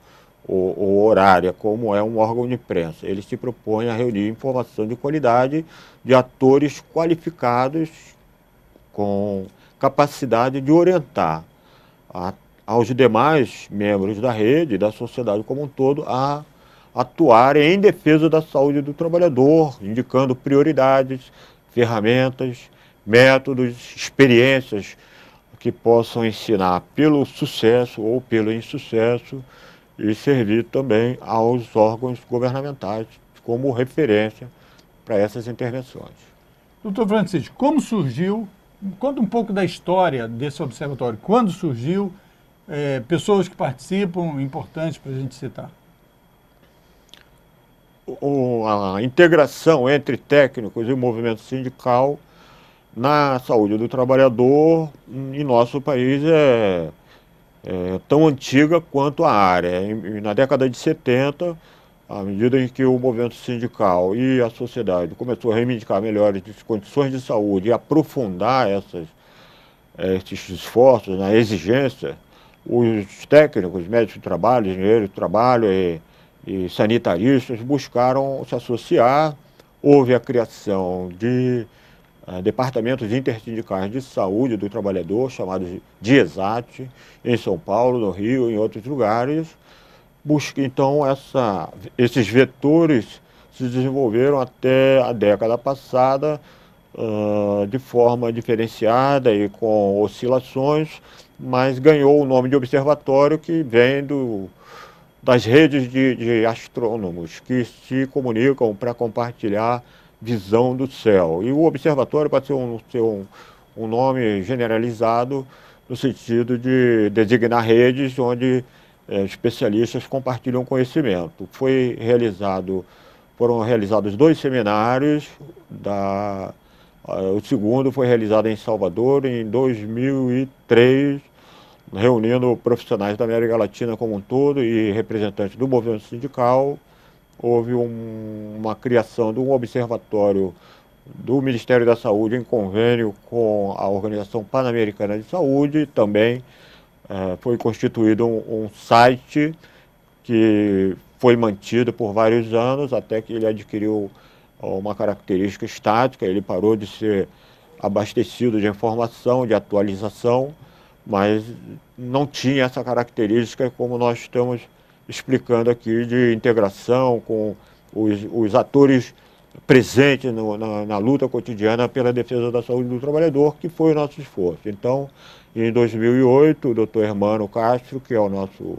horária, como é um órgão de imprensa. Ele se propõe a reunir informação de qualidade de atores qualificados com capacidade de orientar aos demais membros da rede, da sociedade como um todo, a atuarem em defesa da saúde do trabalhador, indicando prioridades, ferramentas, métodos, experiências que possam ensinar pelo sucesso ou pelo insucesso e servir também aos órgãos governamentais como referência para essas intervenções. Doutor Francisco, como surgiu? Conta um pouco da história desse observatório. Quando surgiu, pessoas que participam, importantes para a gente citar. A integração entre técnicos e o movimento sindical na saúde do trabalhador em nosso país é tão antiga quanto a área. Na década de 70, à medida em que o movimento sindical e a sociedade começou a reivindicar melhores condições de saúde e aprofundar esses esforços na exigência, os técnicos, médicos de trabalho, engenheiros de trabalho e sanitaristas buscaram se associar. Houve a criação de departamentos intersindicais de saúde do trabalhador, chamados de ESAT, em São Paulo, no Rio, em outros lugares. Então, esses vetores se desenvolveram até a década passada de forma diferenciada e com oscilações, mas ganhou o nome de observatório, que vem das redes de astrônomos que se comunicam para compartilhar visão do céu. E o observatório pode ser um nome generalizado no sentido de designar redes onde especialistas compartilham conhecimento. Foram realizados 2 seminários, o segundo foi realizado em Salvador em 2003, reunindo profissionais da América Latina como um todo e representantes do movimento sindical. Houve uma criação de um observatório do Ministério da Saúde em convênio com a Organização Pan-Americana de Saúde. Também foi constituído um site que foi mantido por vários anos, até que ele adquiriu uma característica estática. Ele parou de ser abastecido de informação, de atualização, mas não tinha essa característica como nós estamos explicando aqui, de integração com os atores presentes na luta cotidiana pela defesa da saúde do trabalhador, que foi o nosso esforço. Então, em 2008, o Dr. Hermano Castro, que é o nosso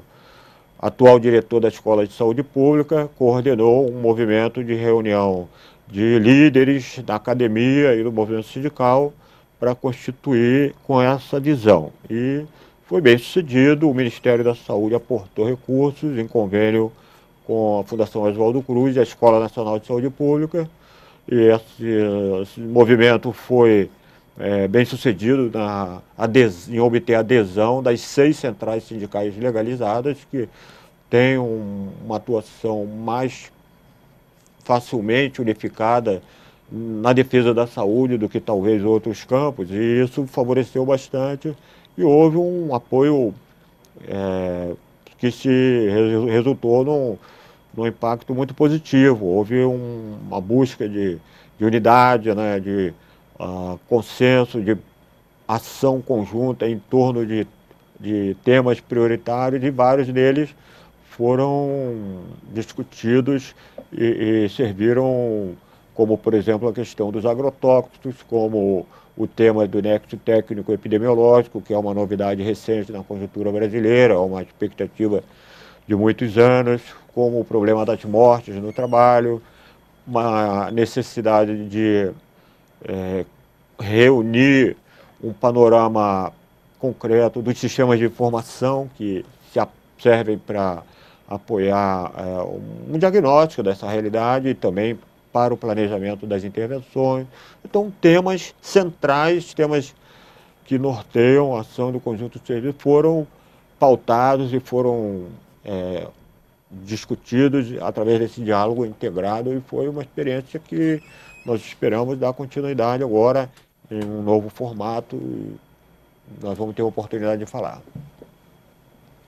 atual diretor da Escola de Saúde Pública, coordenou um movimento de reunião de líderes da academia e do movimento sindical para constituir com essa visão. E foi bem sucedido, o Ministério da Saúde aportou recursos em convênio com a Fundação Oswaldo Cruz e a Escola Nacional de Saúde Pública, e esse movimento foi bem sucedido em obter adesão das 6 centrais sindicais legalizadas, que têm uma atuação mais facilmente unificada na defesa da saúde do que talvez outros campos, e isso favoreceu bastante, e houve um apoio que resultou num impacto muito positivo. Houve uma busca de unidade, né, de consenso, de ação conjunta em torno de temas prioritários, e vários deles foram discutidos e serviram, como, por exemplo, a questão dos agrotóxicos, como o tema do nexo técnico epidemiológico, que é uma novidade recente na conjuntura brasileira, uma expectativa de muitos anos, como o problema das mortes no trabalho, uma necessidade de reunir um panorama concreto dos sistemas de informação que servem para apoiar um diagnóstico dessa realidade e também para o planejamento das intervenções. Então, temas centrais, temas que norteiam a ação do conjunto de serviços foram pautados e foram discutidos através desse diálogo integrado, e foi uma experiência que nós esperamos dar continuidade agora em um novo formato, e nós vamos ter a oportunidade de falar.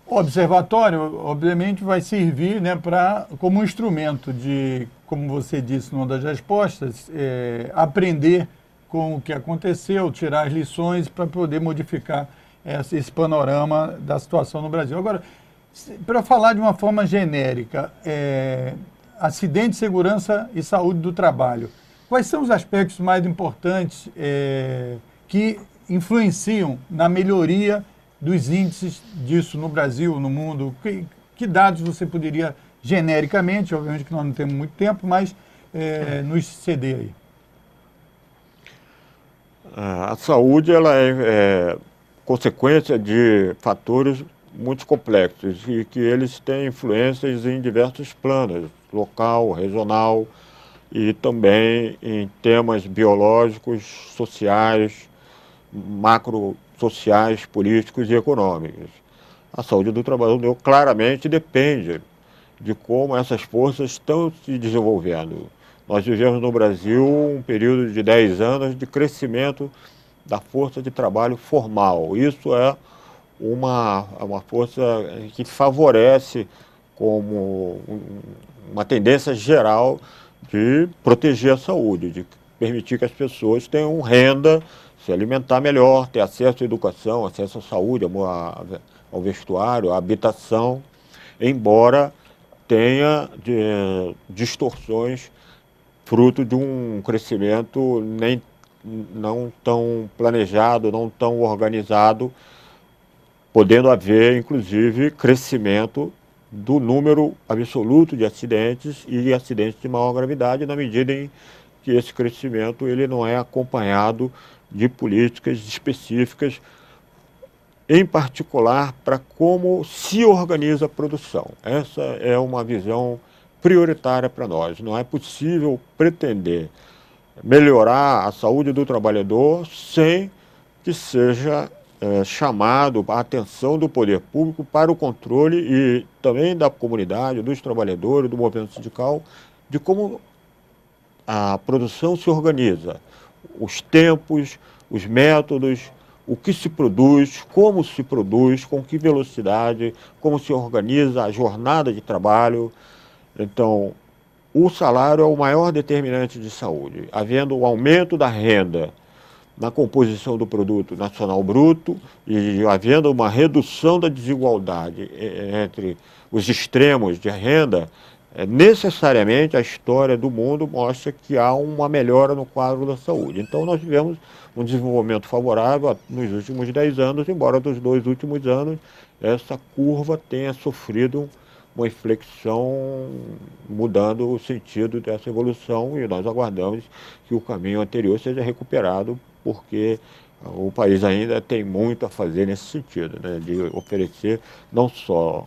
O observatório, obviamente, vai servir, né, como um instrumento de, como você disse numa das respostas, aprender com o que aconteceu, tirar as lições para poder modificar esse panorama da situação no Brasil. Agora, para falar de uma forma genérica, acidente, segurança e saúde do trabalho, quais são os aspectos mais importantes que influenciam na melhoria dos índices disso no Brasil, no mundo? Que dados você poderia, genericamente, obviamente que nós não temos muito tempo, mas nos ceder aí? A saúde ela é consequência de fatores muito complexos e que eles têm influências em diversos planos, local, regional e também em temas biológicos, sociais, macrosociais, políticos e econômicos. A saúde do trabalhador claramente depende de como essas forças estão se desenvolvendo. Nós vivemos no Brasil um período de 10 anos de crescimento da força de trabalho formal. Isso é uma força que favorece como uma tendência geral de proteger a saúde, de permitir que as pessoas tenham renda, se alimentar melhor, ter acesso à educação, acesso à saúde, ao vestuário, à habitação, embora tenha distorções fruto de um crescimento não tão planejado, não tão organizado, podendo haver, inclusive, crescimento do número absoluto de acidentes e acidentes de maior gravidade, na medida em que esse crescimento ele não é acompanhado de políticas específicas, em particular para como se organiza a produção. Essa é uma visão prioritária para nós. Não é possível pretender melhorar a saúde do trabalhador sem que seja chamado a atenção do poder público para o controle e também da comunidade, dos trabalhadores, do movimento sindical, de como a produção se organiza, os tempos, os métodos, o que se produz, como se produz, com que velocidade, como se organiza a jornada de trabalho. Então, o salário é o maior determinante de saúde. Havendo o aumento da renda na composição do produto nacional bruto e havendo uma redução da desigualdade entre os extremos de renda, necessariamente a história do mundo mostra que há uma melhora no quadro da saúde. Então nós tivemos um desenvolvimento favorável nos últimos 10 anos, embora dos 2 últimos anos essa curva tenha sofrido uma inflexão mudando o sentido dessa evolução, e nós aguardamos que o caminho anterior seja recuperado, porque o país ainda tem muito a fazer nesse sentido, né, de oferecer não só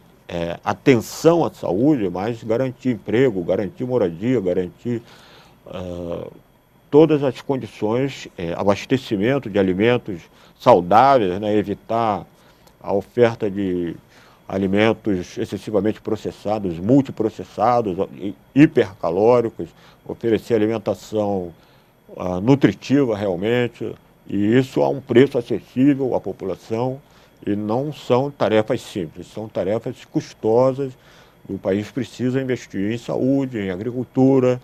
atenção à saúde, mas garantir emprego, garantir moradia, garantir todas as condições, abastecimento de alimentos saudáveis, né, evitar a oferta de alimentos excessivamente processados, multiprocessados, hipercalóricos, oferecer alimentação nutritiva realmente, e isso a um preço acessível à população, e não são tarefas simples, são tarefas custosas. O país precisa investir em saúde, em agricultura,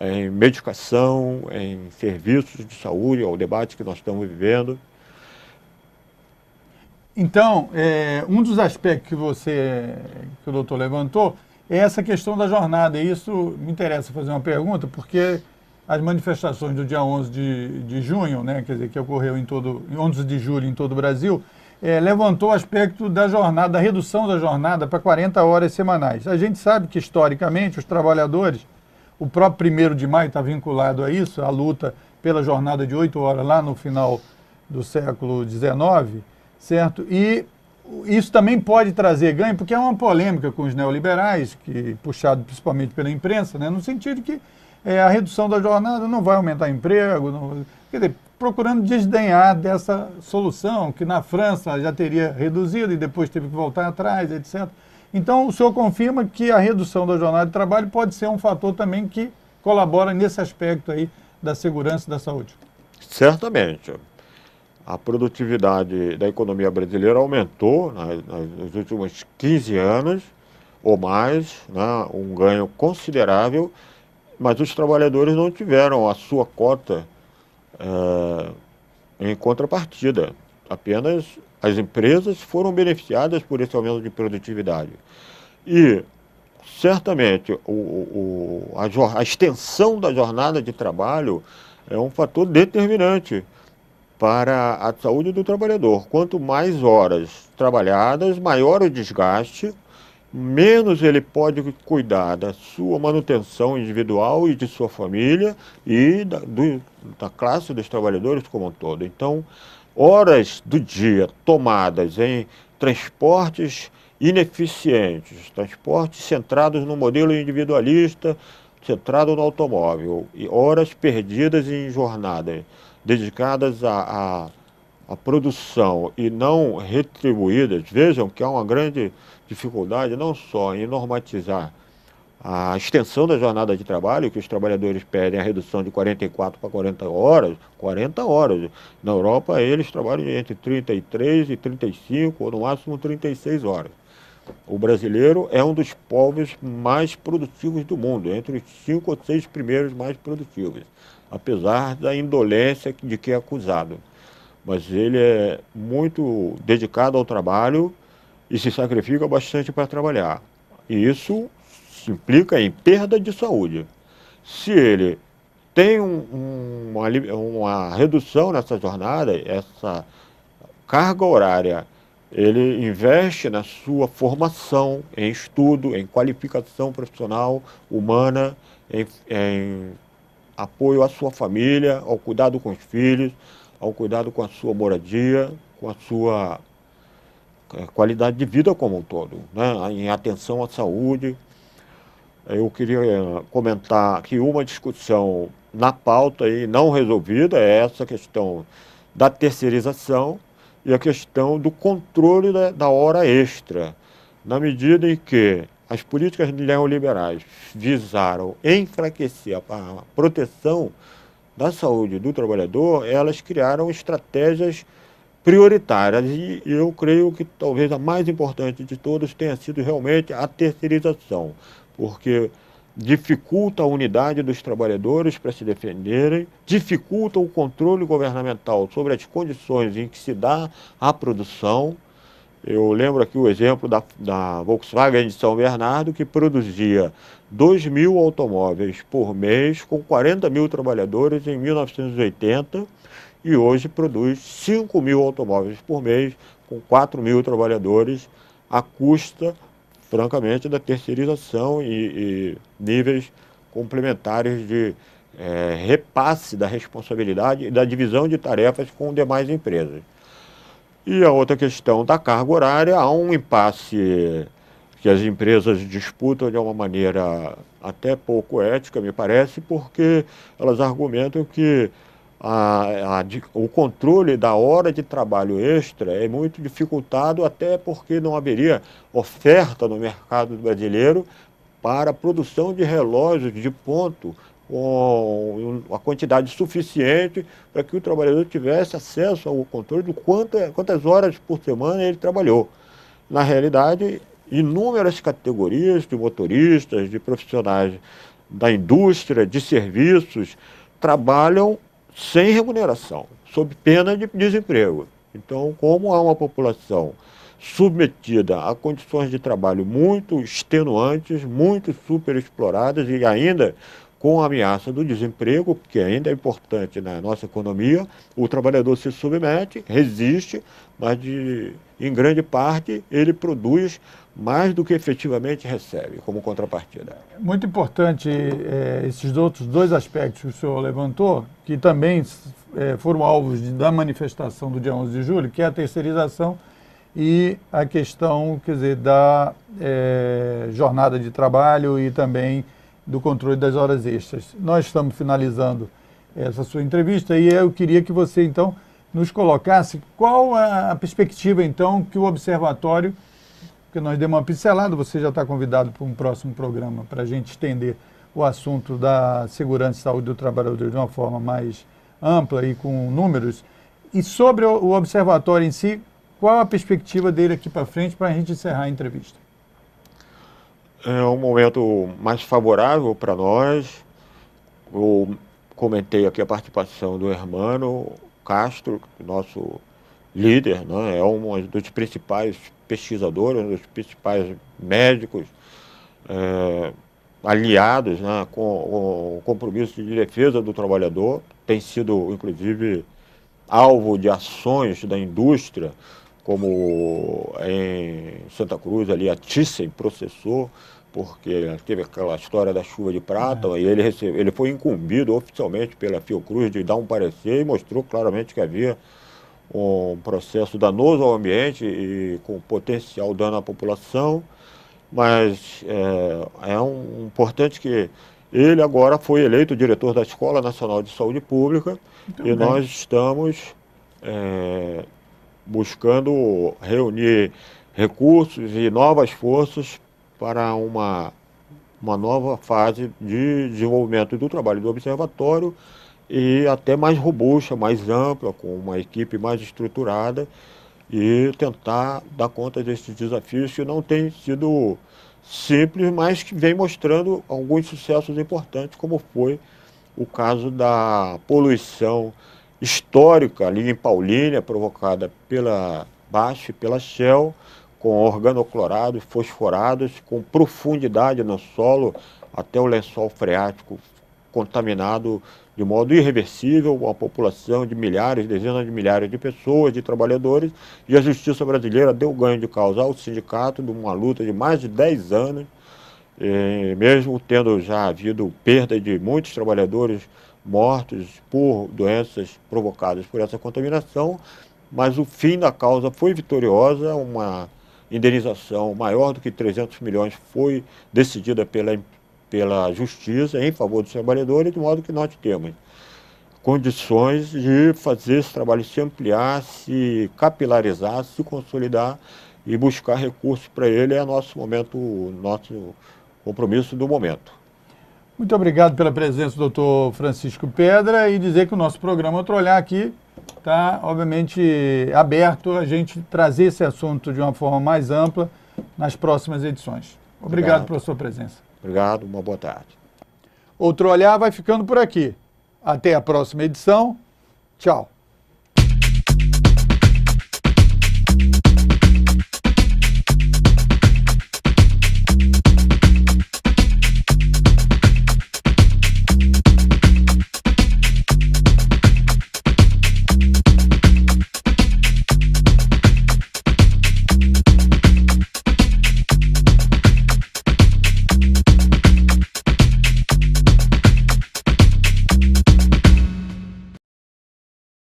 em medicação, em serviços de saúde, é o debate que nós estamos vivendo. Então, um dos aspectos que o doutor levantou é essa questão da jornada. E isso me interessa fazer uma pergunta, porque as manifestações do dia 11 de junho, né, quer dizer, que ocorreu em 11 de julho em todo o Brasil, levantou o aspecto da jornada, da redução da jornada para 40 horas semanais. A gente sabe que, historicamente, os trabalhadores, o próprio 1º de maio está vinculado a isso, a luta pela jornada de 8 horas lá no final do século XIX, certo? E isso também pode trazer ganho, porque é uma polêmica com os neoliberais, puxado principalmente pela imprensa, né, no sentido que a redução da jornada não vai aumentar emprego, quer dizer, procurando desdenhar dessa solução, que na França já teria reduzido e depois teve que voltar atrás, etc. Então, o senhor confirma que a redução da jornada de trabalho pode ser um fator também que colabora nesse aspecto aí da segurança e da saúde? Certamente. A produtividade da economia brasileira aumentou nos últimos 15 anos ou mais, né, um ganho considerável, mas os trabalhadores não tiveram a sua cota em contrapartida. Apenas as empresas foram beneficiadas por esse aumento de produtividade. E, certamente, a extensão da jornada de trabalho é um fator determinante para a saúde do trabalhador. Quanto mais horas trabalhadas, maior o desgaste, menos ele pode cuidar da sua manutenção individual e de sua família e da classe dos trabalhadores como um todo. Então, horas do dia tomadas em transportes ineficientes, transportes centrados no modelo individualista, centrado no automóvel, e horas perdidas em jornadas dedicadas à produção e não retribuídas. Vejam que há uma grande dificuldade não só em normatizar a extensão da jornada de trabalho, que os trabalhadores pedem a redução de 44 para 40 horas. Na Europa, eles trabalham entre 33 e 35, ou no máximo 36 horas. O brasileiro é um dos povos mais produtivos do mundo, entre os 5 ou 6 primeiros mais produtivos, apesar da indolência de que é acusado. Mas ele é muito dedicado ao trabalho e se sacrifica bastante para trabalhar. E isso implica em perda de saúde. Se ele tem uma redução nessa jornada, essa carga horária, ele investe na sua formação, em estudo, em qualificação profissional, humana, em apoio à sua família, ao cuidado com os filhos, ao cuidado com a sua moradia, com a sua qualidade de vida como um todo, né? Em atenção à saúde. Eu queria comentar que uma discussão na pauta e não resolvida é essa questão da terceirização e a questão do controle da hora extra, na medida em que as políticas neoliberais visaram enfraquecer a proteção da saúde do trabalhador, elas criaram estratégias prioritárias, e eu creio que talvez a mais importante de todas tenha sido realmente a terceirização, porque dificulta a unidade dos trabalhadores para se defenderem, dificulta o controle governamental sobre as condições em que se dá a produção Eu lembro aqui o exemplo da Volkswagen de São Bernardo, que produzia 2.000 automóveis por mês, com 40 mil trabalhadores em 1980, e hoje produz 5.000 automóveis por mês, com 4 mil trabalhadores, à custa, francamente, da terceirização e níveis complementares de repasse da responsabilidade e da divisão de tarefas com demais empresas. E a outra questão da carga horária, há um impasse que as empresas disputam de uma maneira até pouco ética, me parece, porque elas argumentam que o controle da hora de trabalho extra é muito dificultado, até porque não haveria oferta no mercado brasileiro para a produção de relógios de ponto com a quantidade suficiente para que o trabalhador tivesse acesso ao controle de quantas horas por semana ele trabalhou. Na realidade, inúmeras categorias de motoristas, de profissionais da indústria, de serviços, trabalham sem remuneração, sob pena de desemprego. Então, como há uma população submetida a condições de trabalho muito extenuantes, muito superexploradas e ainda com a ameaça do desemprego, que ainda é importante na nossa economia, o trabalhador se submete, resiste, mas em grande parte ele produz mais do que efetivamente recebe como contrapartida. Muito importante esses outros dois aspectos que o senhor levantou, que também foram alvos da manifestação do dia 11 de julho, que é a terceirização e a questão, quer dizer, da jornada de trabalho e também do controle das horas extras. Nós estamos finalizando essa sua entrevista e eu queria que você, então, nos colocasse qual a perspectiva, então, que o Observatório, porque nós demos uma pincelada, você já está convidado para um próximo programa para a gente estender o assunto da segurança e saúde do trabalhador de uma forma mais ampla e com números. E sobre o Observatório em si, qual a perspectiva dele aqui para frente para a gente encerrar a entrevista? É um momento mais favorável para nós. Eu comentei aqui a participação do Hermano Castro, nosso líder, né? É um dos principais pesquisadores, um dos principais médicos aliados, né, com o compromisso de defesa do trabalhador. Tem sido, inclusive, alvo de ações da indústria, como em Santa Cruz, ali a Thyssen processou, porque teve aquela história da chuva de prata, e ele foi incumbido oficialmente pela Fiocruz de dar um parecer e mostrou claramente que havia um processo danoso ao ambiente e com potencial dano à população, mas é importante que ele agora foi eleito diretor da Escola Nacional de Saúde Pública e nós estamos buscando reunir recursos e novas forças para uma nova fase de desenvolvimento do trabalho do Observatório e até mais robusta, mais ampla, com uma equipe mais estruturada e tentar dar conta desses desafios que não têm sido simples, mas que vem mostrando alguns sucessos importantes, como foi o caso da poluição histórica ali em Paulínia, provocada pela BASF e pela Shell, com organoclorados, fosforados, com profundidade no solo, até o lençol freático contaminado de modo irreversível, uma população de milhares, dezenas de milhares de pessoas, de trabalhadores, e a justiça brasileira deu ganho de causa ao sindicato de uma luta de mais de 10 anos, mesmo tendo já havido perda de muitos trabalhadores mortos por doenças provocadas por essa contaminação, mas o fim da causa foi vitoriosa, uma indenização maior do que 300 milhões foi decidida pela justiça em favor dos trabalhadores, de modo que nós temos condições de fazer esse trabalho se ampliar, se capilarizar, se consolidar e buscar recursos para ele. É nosso compromisso do momento. Muito obrigado pela presença do Dr. Francisco Pedra e dizer que o nosso programa Outro Olhar aqui está, obviamente, aberto a gente trazer esse assunto de uma forma mais ampla nas próximas edições. Obrigado pela sua presença. Obrigado, uma boa tarde. Outro Olhar vai ficando por aqui. Até a próxima edição. Tchau.